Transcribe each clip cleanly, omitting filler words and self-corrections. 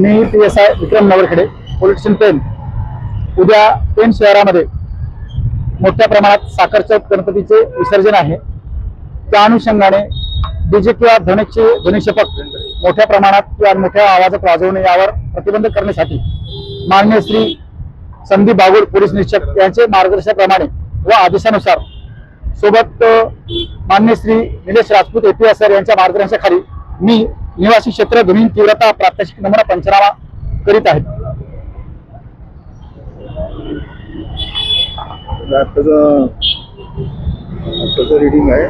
मी PSI विक्रम नवरखेडे, police station Pen. उद्या पेण शहरामध्ये मोठ्या प्रमाणात साखरचौथ गणपतीचे विसर्जन आहे. त्या अनुषंगाने डीजे किंवा ध्वनिक्षेपक मोठ्या प्रमाणात किंवा मोठ्या आवाजात वाजवणे यावर प्रतिबंध करण्यासाठी माननीय श्री संदीप बागुल पोलीस निरीक्षक यांचे मार्गदर्शनाप्रमाणे व आदेशानुसार सोबत माननीय श्री निलेश राजपूत APSR यांच्या मार्गदर्शनाखाली मी निवासी क्षेत्र ध्वनी तीव्रता प्रात्यक्षिक नमुना पंचनामा करीत आहेत. आताचं रीडिंग आहे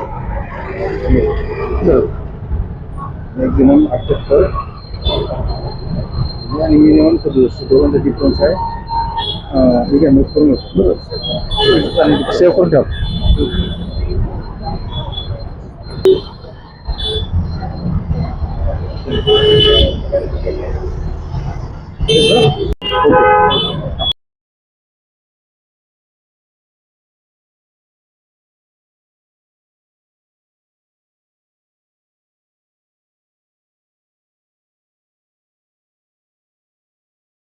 मॅक्झिमम 78 आणि मिनिमम 67 दोघांचा डिफरन्स आहे. ठीक आहे, नोट करून सेव्ह करून ठेवा.